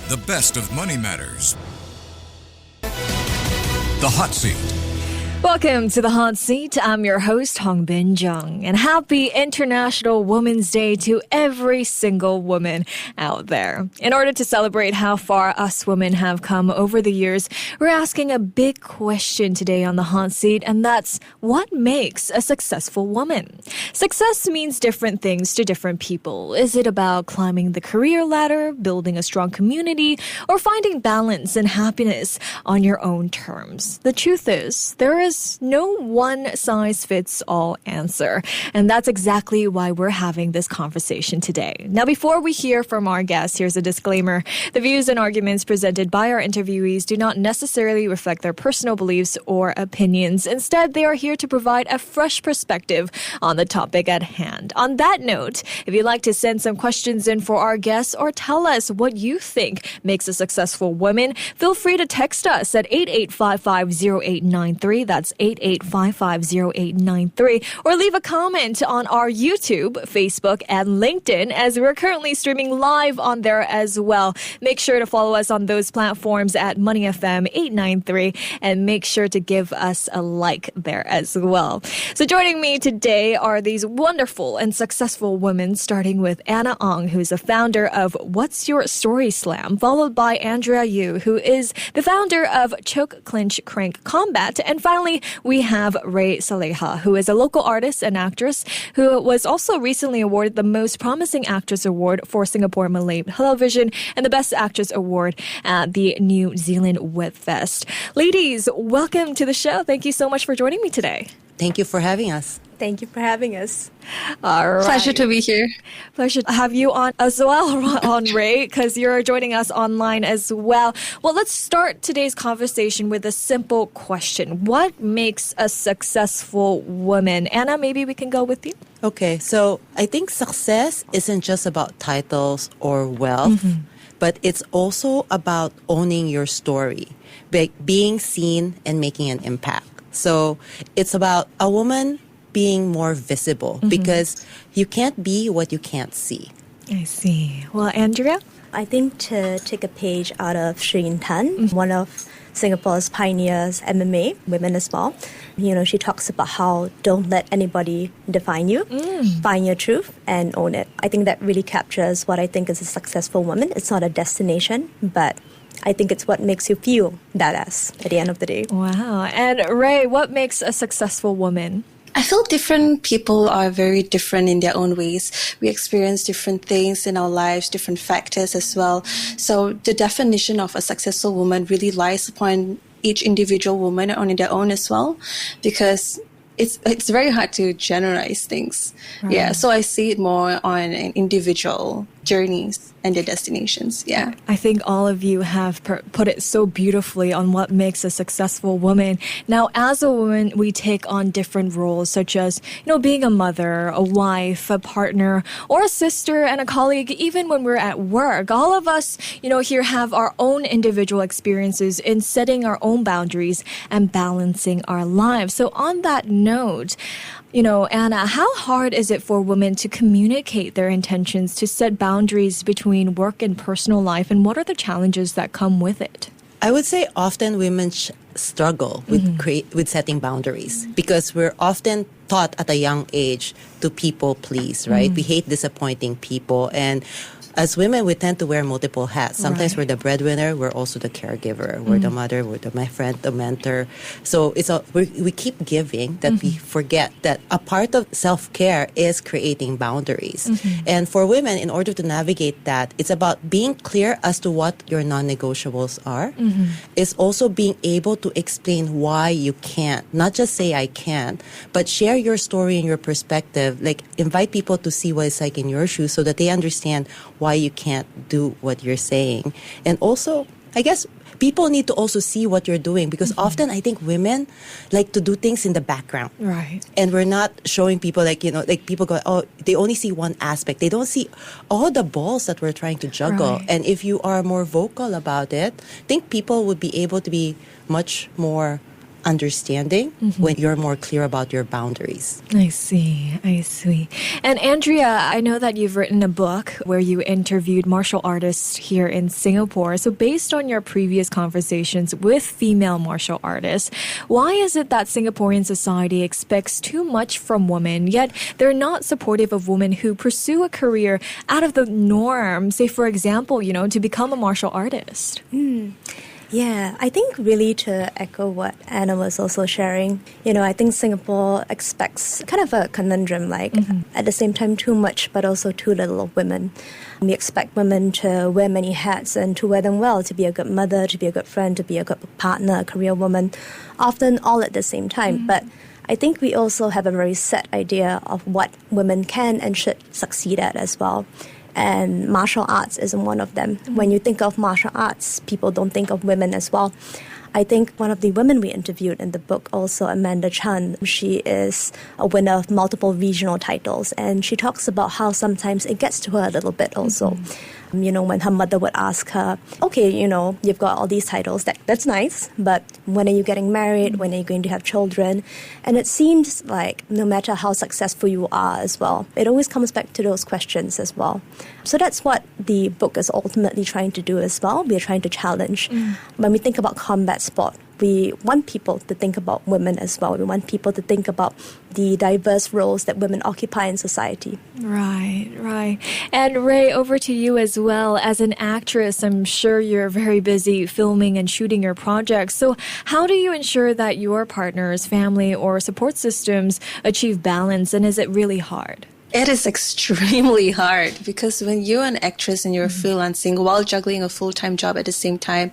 the best of money matters. The Hot Seat. Welcome to The Hot Seat. I'm your host, Hongbin Jeong. And happy International Women's Day to every single woman out there. In order to celebrate how far us women have come over the years, we're asking a big question today on The Hot Seat, and that's, what makes a successful woman? Success means different things to different people. Is it about climbing the career ladder, building a strong community, or finding balance and happiness on your own terms? The truth is, there is no one-size-fits-all answer. And that's exactly why we're having this conversation today. Now, before we hear from our guests, here's a disclaimer. The views and arguments presented by our interviewees do not necessarily reflect their personal beliefs or opinions. Instead, they are here to provide a fresh perspective on the topic at hand. On that note, if you'd like to send some questions in for our guests or tell us what you think makes a successful woman, feel free to text us at 88550893. That's 88550893, or leave a comment on our YouTube, Facebook, and LinkedIn, as we're currently streaming live on there as well. Make sure to follow us on those platforms at Money FM 893, and make sure to give us a like there as well. So joining me today are these wonderful and successful women, starting with Anna Ong, who's the founder of What's Your Story Slam, followed by Andrea Yew, who is the founder of Choke Clinch Crank Combat, and finally we have Rae Saleha, who is a local artist and actress who was also recently awarded the Most Promising Actress Award for Singapore Malay Television and the Best Actress Award at the New Zealand Web Fest. Ladies, welcome to the show. Thank you so much for joining me today. Thank you for having us. Thank you for having us. All right. Pleasure to be here. Pleasure to have you on as well, on Rae, because you're joining us online as well. Well, let's start today's conversation with a simple question. What makes a successful woman? Anna, maybe we can go with you. Okay, so I think success isn't just about titles or wealth, but it's also about owning your story, being seen and making an impact. So it's about a woman being more visible because you can't be what you can't see. I see. Well, Andrea? I think to take a page out of Shin Tan, one of Singapore's pioneers, MMA, women as well. You know, she talks about how don't let anybody define you, find your truth and own it. I think that really captures what I think is a successful woman. It's not a destination, but I think it's what makes you feel badass at the end of the day. Wow. And Rae, what makes a successful woman? I feel different people are very different in their own ways. We experience different things in our lives, different factors as well. So the definition of a successful woman really lies upon each individual woman on their own as well, because it's very hard to generalize things. Right. Yeah, so I see it more on an individual journeys and their destinations. Yeah, I think all of you have put it so beautifully on what makes a successful woman. Now, as a woman, we take on different roles, such as, you know, being a mother, a wife, a partner, or a sister and a colleague. Even when we're at work, all of us, you know, here have our own individual experiences in setting our own boundaries and balancing our lives. So on that note, you know, Anna, how hard is it for women to communicate their intentions, to set boundaries between work and personal life, and what are the challenges that come with it? I would say often women struggle with setting boundaries because we're often taught at a young age to people please, right? We hate disappointing people, and as women, we tend to wear multiple hats. Sometimes we're the breadwinner, we're also the caregiver. We're the mother, we're my friend, the mentor. So we keep giving that we forget that a part of self-care is creating boundaries. And for women, in order to navigate that, it's about being clear as to what your non-negotiables are. It's also being able to explain why you can't. Not just say I can't, but share your story and your perspective. Like invite people to see what it's like in your shoes so that they understand why you can't do what you're saying. And also, I guess people need to also see what you're doing because often I think women like to do things in the background. Right. And we're not showing people like people go, oh, they only see one aspect. They don't see all the balls that we're trying to juggle. Right. And if you are more vocal about it, I think people would be able to be much more understanding when you're more clear about your boundaries. I see. And Andrea, I know that you've written a book where you interviewed martial artists here in Singapore. So based on your previous conversations with female martial artists, why is it that Singaporean society expects too much from women, yet they're not supportive of women who pursue a career out of the norm, say, for example, to become a martial artist? Yeah, I think really to echo what Anna was also sharing, I think Singapore expects kind of a conundrum, like at the same time too much, but also too little of women. We expect women to wear many hats and to wear them well, to be a good mother, to be a good friend, to be a good partner, a career woman, often all at the same time. But I think we also have a very set idea of what women can and should succeed at as well. And martial arts isn't one of them. When you think of martial arts, people don't think of women as well. I think one of the women we interviewed in the book, also Amanda Chan, she is a winner of multiple regional titles, and she talks about how sometimes it gets to her a little bit also. When her mother would ask her, okay, you've got all these titles, that's nice, but when are you getting married? When are you going to have children? And it seems like no matter how successful you are as well, it always comes back to those questions as well. So that's what the book is ultimately trying to do as well. We're trying to challenge. When we think about combat sport, we want people to think about women as well. We want people to think about the diverse roles that women occupy in society. Right. And Rae, over to you as well. As an actress, I'm sure you're very busy filming and shooting your projects. So how do you ensure that your partners, family, or support systems achieve balance, and is it really hard? It is extremely hard because when you're an actress and you're freelancing while juggling a full-time job at the same time,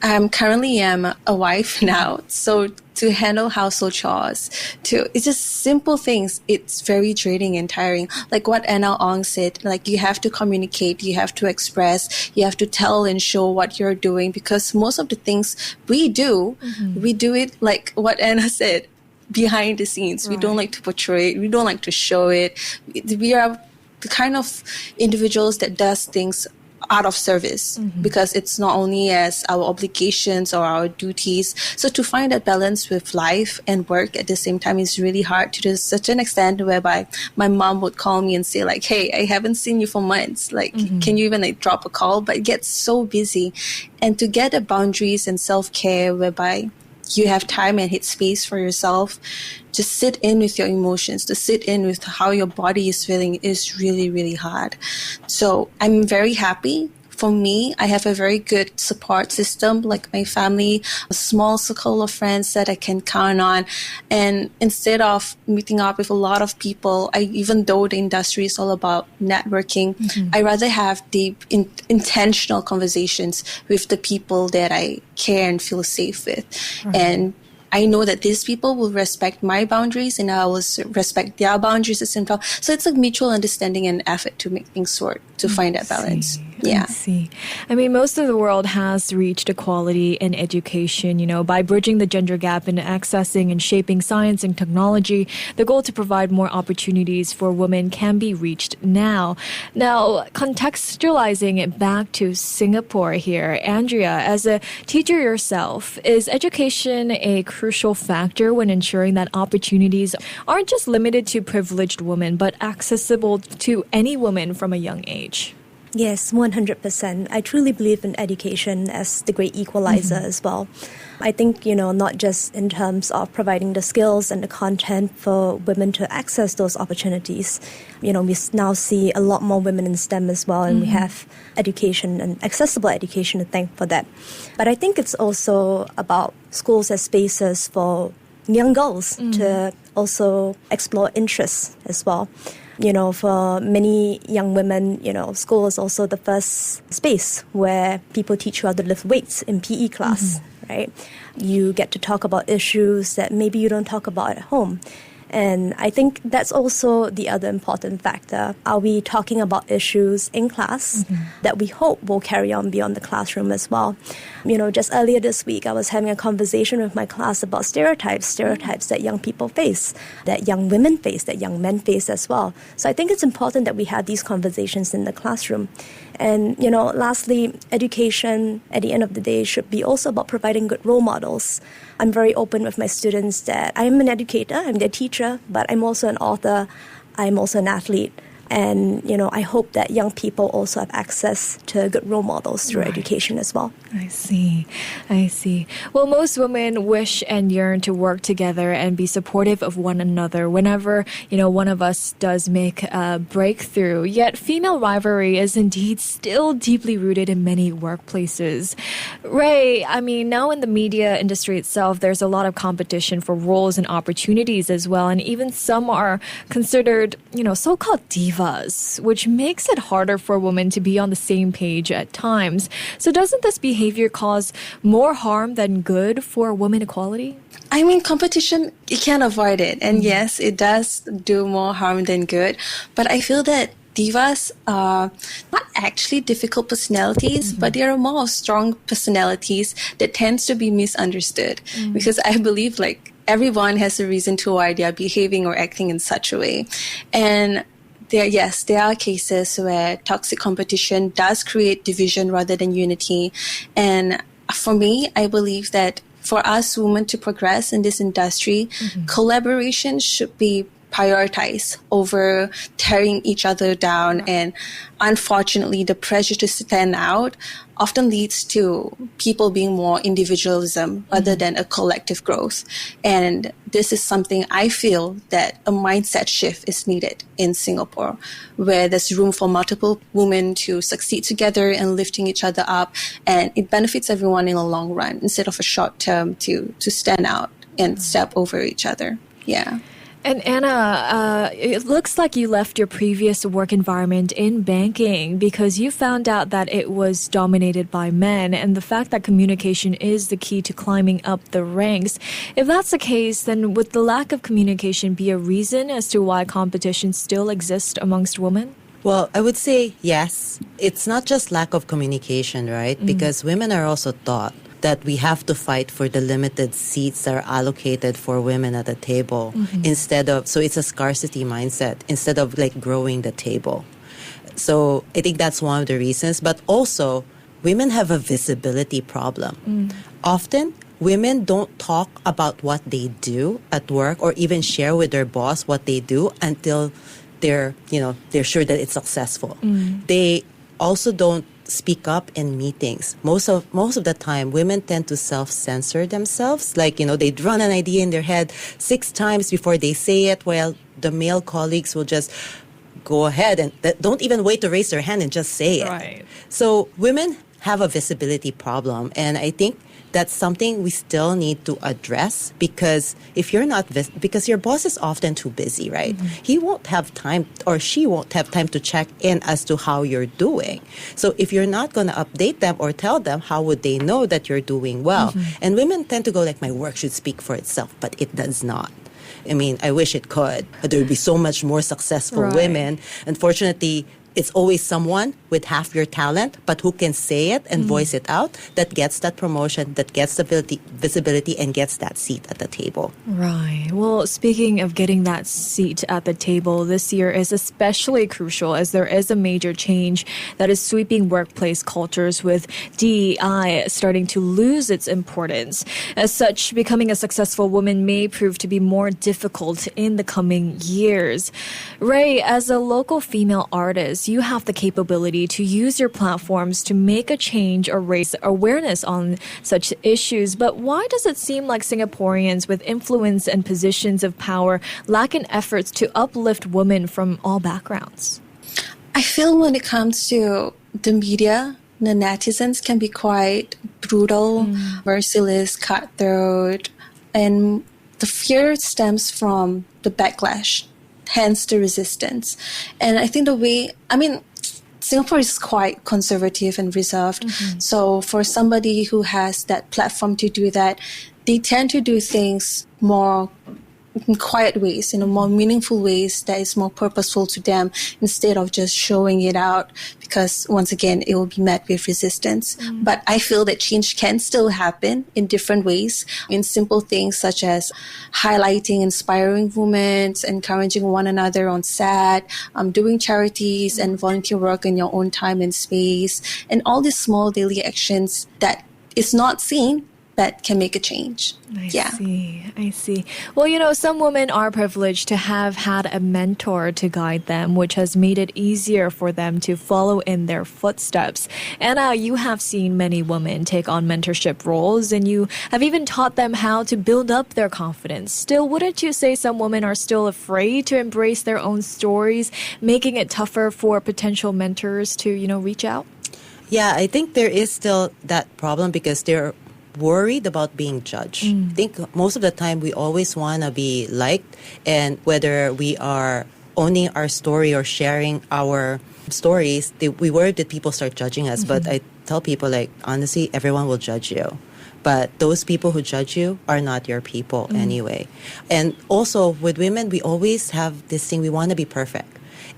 I currently am a wife now, so to handle household chores, it's just simple things. It's very draining and tiring. Like what Anna Ong said, like you have to communicate, you have to express, you have to tell and show what you're doing, because most of the things we do it like what Anna said, behind the scenes. We don't like to portray it. We don't like to show it. We are the kind of individuals that does things out of service because it's not only as our obligations or our duties. So to find that balance with life and work at the same time is really hard, to such an extent whereby my mom would call me and say like, hey, I haven't seen you for months. Like, can you even drop a call? But it gets so busy. And to get the boundaries and self-care whereby you have time and hit space for yourself, just sit in with your emotions, to sit in with how your body is feeling is really, really hard. So I'm very happy. For me, I have a very good support system, like my family, a small circle of friends that I can count on. And instead of meeting up with a lot of people, even though the industry is all about networking, I rather have deep, intentional conversations with the people that I care and feel safe with. And I know that these people will respect my boundaries and I will respect their boundaries as well. So it's a mutual understanding and effort to make things work, to find that balance. I see. I mean, most of the world has reached equality in education, by bridging the gender gap in accessing and shaping science and technology. The goal to provide more opportunities for women can be reached now. Now, contextualizing it back to Singapore here, Andrea, as a teacher yourself, is education a crucial factor when ensuring that opportunities aren't just limited to privileged women, but accessible to any woman from a young age? Yes, 100%. I truly believe in education as the great equalizer as well. I think, not just in terms of providing the skills and the content for women to access those opportunities. We now see a lot more women in STEM as well, and we have education and accessible education to thank for that. But I think it's also about schools as spaces for young girls to also explore interests as well. For many young women, school is also the first space where people teach you how to lift weights in PE class, right? You get to talk about issues that maybe you don't talk about at home. And I think that's also the other important factor. Are we talking about issues in class that we hope will carry on beyond the classroom as well? Just earlier this week, I was having a conversation with my class about stereotypes that young people face, that young women face, that young men face as well. So I think it's important that we have these conversations in the classroom. And, you know, lastly, education at the end of the day should be also about providing good role models. I'm very open with my students that I'm an educator, I'm their teacher, but I'm also an author, I'm also an athlete. And, you know, I hope that young people also have access to good role models through education as well. I see. Well, most women wish and yearn to work together and be supportive of one another whenever, you know, one of us does make a breakthrough. Yet female rivalry is indeed still deeply rooted in many workplaces. Rae, I mean, now in the media industry itself, there's a lot of competition for roles and opportunities as well. And even some are considered, you know, so-called divas, which makes it harder for women to be on the same page at times. So doesn't this behavior cause more harm than good for women equality? I mean, competition, you can't avoid it. And yes, it does do more harm than good. But I feel that divas are not actually difficult personalities, but they are more strong personalities that tends to be misunderstood. Because I believe like everyone has a reason to why they are behaving or acting in such a way. And there are cases where toxic competition does create division rather than unity. And for me, I believe that for us women to progress in this industry, collaboration should be prioritized over tearing each other down. And unfortunately, the pressure to stand out often leads to people being more individualism rather than a collective growth. And this is something I feel that a mindset shift is needed in Singapore, where there's room for multiple women to succeed together and lifting each other up. And it benefits everyone in the long run instead of a short term to stand out and step over each other. Yeah. And Anna, it looks like you left your previous work environment in banking because you found out that it was dominated by men, and the fact that communication is the key to climbing up the ranks. If that's the case, then would the lack of communication be a reason as to why competition still exists amongst women? Well, I would say yes. It's not just lack of communication, right? Because women are also taught that we have to fight for the limited seats that are allocated for women at the table so it's a scarcity mindset instead of like growing the table. So I think that's one of the reasons. But also, women have a visibility problem. Often, women don't talk about what they do at work or even share with their boss what they do until they're sure that it's successful. They also don't speak up in meetings. Most of the time, women tend to self-censor themselves. Like, they'd run an idea in their head 6 times before they say it, while the male colleagues will just go ahead and don't even wait to raise their hand and just say it. Right. So women have a visibility problem, and I think that's something we still need to address, because if you're not because your boss is often too busy, right? He won't have time, or she won't have time to check in as to how you're doing. So if you're not going to update them or tell them, how would they know that you're doing well? And women tend to go like, my work should speak for itself, but it does not. I mean, I wish it could. There would be so much more successful women. Unfortunately, it's always someone with half your talent, but who can say it and voice it out, that gets that promotion, that gets the visibility, and gets that seat at the table. Right. Well, speaking of getting that seat at the table, this year is especially crucial as there is a major change that is sweeping workplace cultures, with DEI starting to lose its importance. As such, becoming a successful woman may prove to be more difficult in the coming years. Rae, as a local female artist, you have the capability to use your platforms to make a change or raise awareness on such issues. But why does it seem like Singaporeans with influence and positions of power lack in efforts to uplift women from all backgrounds? I feel when it comes to the media, the netizens can be quite brutal, merciless, cutthroat, and the fear stems from the backlash, hence the resistance. And I think Singapore is quite conservative and reserved. So for somebody who has that platform to do that, they tend to do things more in quiet ways, more meaningful ways that is more purposeful to them, instead of just showing it out, because once again, it will be met with resistance. But I feel that change can still happen in different ways, in simple things such as highlighting inspiring women, encouraging one another on set, doing charities and volunteer work in your own time and space, and all these small daily actions that is not seen that can make a change. I see. Well, some women are privileged to have had a mentor to guide them, which has made it easier for them to follow in their footsteps. Anna, you have seen many women take on mentorship roles, and you have even taught them how to build up their confidence. Still, wouldn't you say some women are still afraid to embrace their own stories, making it tougher for potential mentors to, reach out? Yeah, I think there is still that problem because they're worried about being judged. I think most of the time we always want to be liked, and whether we are owning our story or sharing our stories, we worry that people start judging us. But I tell people, honestly, everyone will judge you. But those people who judge you are not your people anyway. And also with women, we always have this thing, we want to be perfect.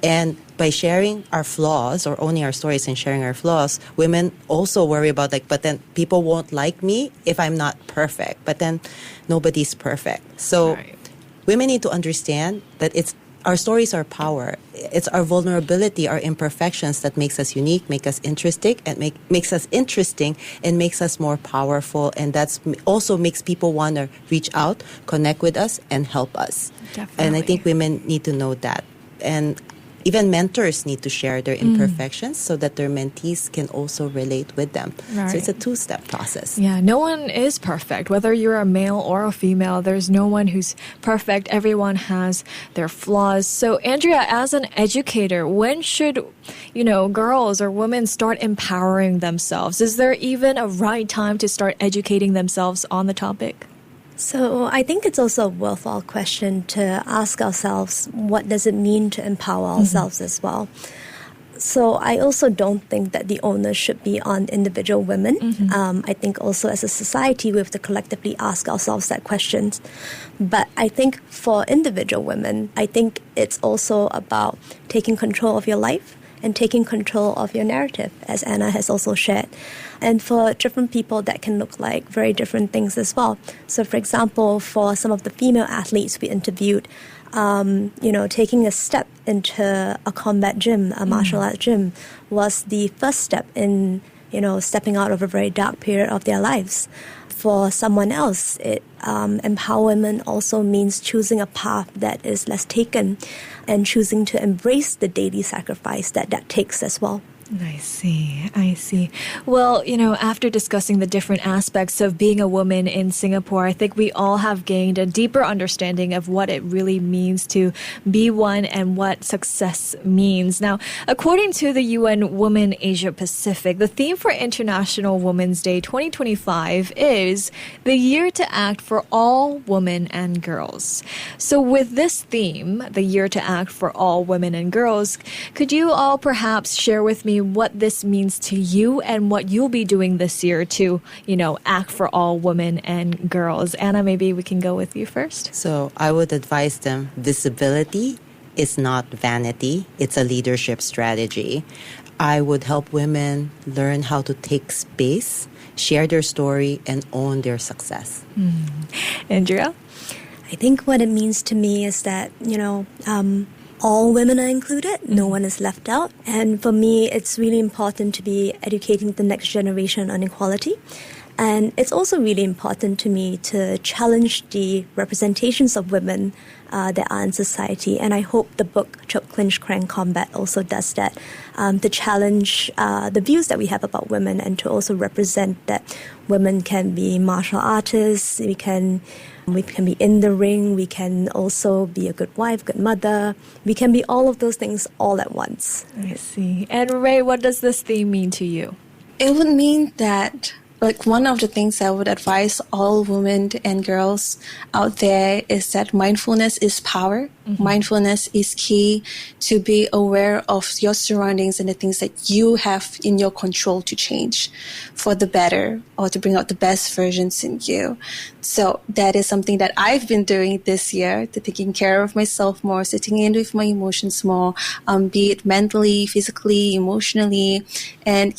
And by sharing our flaws or owning our stories and sharing our flaws, women also worry about but then people won't like me if I'm not perfect. But then nobody's perfect. So women need to understand that our stories are power. It's our vulnerability, our imperfections that makes us unique, make us interesting, and makes us interesting and makes us more powerful. And that's also makes people want to reach out, connect with us, and help us. Definitely. And I think women need to know that. And even mentors need to share their imperfections so that their mentees can also relate with them. Right. So it's a two-step process. Yeah, no one is perfect. Whether you're a male or a female, there's no one who's perfect. Everyone has their flaws. So, Andrea, as an educator, when should, girls or women start empowering themselves? Is there even a right time to start educating themselves on the topic? So I think it's also a worthwhile question to ask ourselves, what does it mean to empower ourselves as well? So I also don't think that the onus should be on individual women. I think also as a society, we have to collectively ask ourselves that question. But I think for individual women, I think it's also about taking control of your life and taking control of your narrative, as Anna has also shared. And for different people, that can look like very different things as well. So, for example, for some of the female athletes we interviewed, taking a step into a combat gym, a martial arts gym, was the first step in, stepping out of a very dark period of their lives. For someone else, empowerment also means choosing a path that is less taken and choosing to embrace the daily sacrifice that takes as well. I see. Well, after discussing the different aspects of being a woman in Singapore, I think we all have gained a deeper understanding of what it really means to be one and what success means. Now, according to the UN Women Asia Pacific, the theme for International Women's Day 2025 is the year to act for all women and girls. So with this theme, the year to act for all women and girls, could you all perhaps share with me what this means to you and what you'll be doing this year to, act for all women and girls? Anna, maybe we can go with you first. So I would advise them, visibility is not vanity. It's a leadership strategy. I would help women learn how to take space, share their story, and own their success. Andrea? I think what it means to me is that, all women are included, no one is left out. And for me, it's really important to be educating the next generation on equality. And it's also really important to me to challenge the representations of women that are in society. And I hope the book Choke Clinch Crank Combat also does that, to challenge the views that we have about women and to also represent that women can be martial artists, we can be in the ring, we can also be a good wife, good mother. We can be all of those things all at once. I see. And Rae, what does this theme mean to you? It would mean that, one of the things I would advise all women and girls out there is that mindfulness is power. Mindfulness is key to be aware of your surroundings and the things that you have in your control to change for the better or to bring out the best versions in you. So that is something that I've been doing this year, to taking care of myself more, sitting in with my emotions more, be it mentally, physically, emotionally, and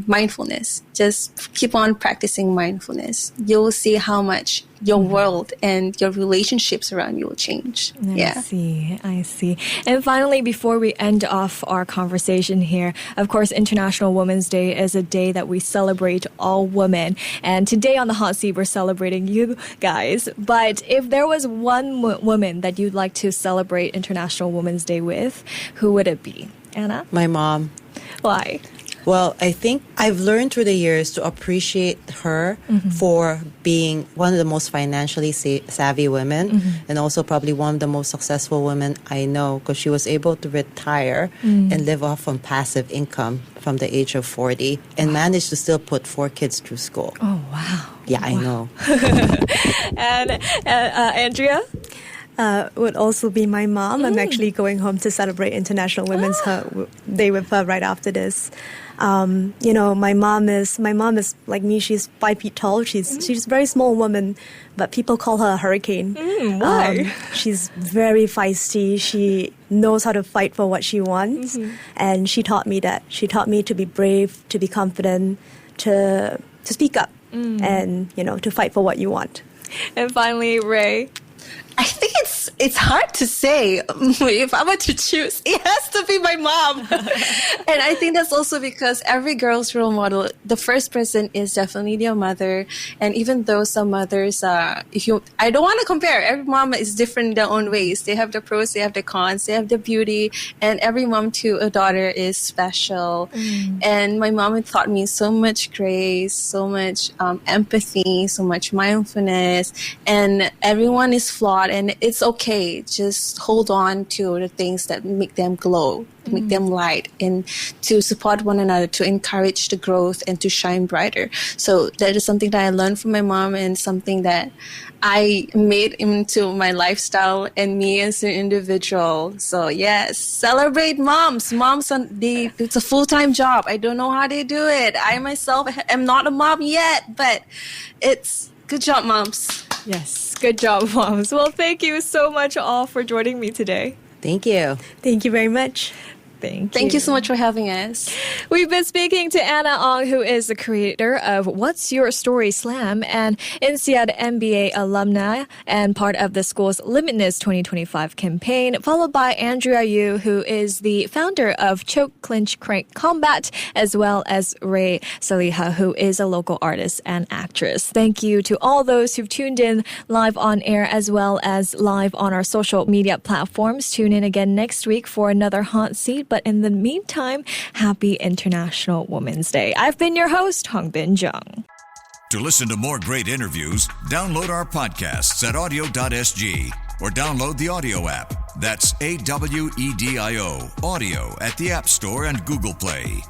mindfulness. Just keep on practicing mindfulness. You'll see how much your world and your relationships around you will change. I see. And finally, before we end off our conversation here, of course, International Women's Day is a day that we celebrate all women. And today on the Hot Seat, we're celebrating you guys. But if there was one woman that you'd like to celebrate International Women's Day with, who would it be? Anna? My mom. Why? Well, I think I've learned through the years to appreciate her for being one of the most financially savvy women and also probably one of the most successful women I know, because she was able to retire and live off from passive income from the age of 40 and managed to still put 4 kids through school. Oh, wow. Yeah, I know. And Andrea? Would also be my mom. I'm actually going home to celebrate International Women's Day with her right after this. My mom is like me. She's 5 feet tall. She's a very small woman, but people call her a hurricane. Why? She's very feisty. She knows how to fight for what she wants, and she taught me that. She taught me to be brave, to be confident, to speak up, and to fight for what you want. And finally, Rae. I think it's hard to say. If I were to choose, it has to be my mom. And I think that's also because every girl's role model, the first person is definitely their mother. And even though some mothers, I don't want to compare. Every mom is different in their own ways. They have the pros, they have the cons, they have the beauty. And every mom to a daughter is special. And my mom had taught me so much grace, so much empathy, so much mindfulness. And everyone is flawed. And it's okay. Just hold on to the things that make them glow, make them light, and to support one another, to encourage the growth and to shine brighter. So that is something that I learned from my mom and something that I made into my lifestyle and me as an individual. So yes, celebrate moms. It's a full-time job. I don't know how they do it. I myself am not a mom yet, but it's good job, moms. Yes, good job, moms. Well, thank you so much all for joining me today. Thank you. Thank you very much. Thank you so much for having us. We've been speaking to Anna Ong, who is the creator of What's Your Story Slam and INSEAD MBA alumna and part of the school's Limitless 2025 campaign, followed by Andrea Yew, who is the founder of Choke Clinch Crank Combat, as well as Rae Saleha, who is a local artist and actress. Thank you to all those who've tuned in live on air as well as live on our social media platforms. Tune in again next week for another Hot Seat. But in the meantime, happy International Women's Day. I've been your host, Hongbin Jeong. To listen to more great interviews, download our podcasts at audio.sg or download the audio app. That's AWEDIO, audio at the App Store and Google Play.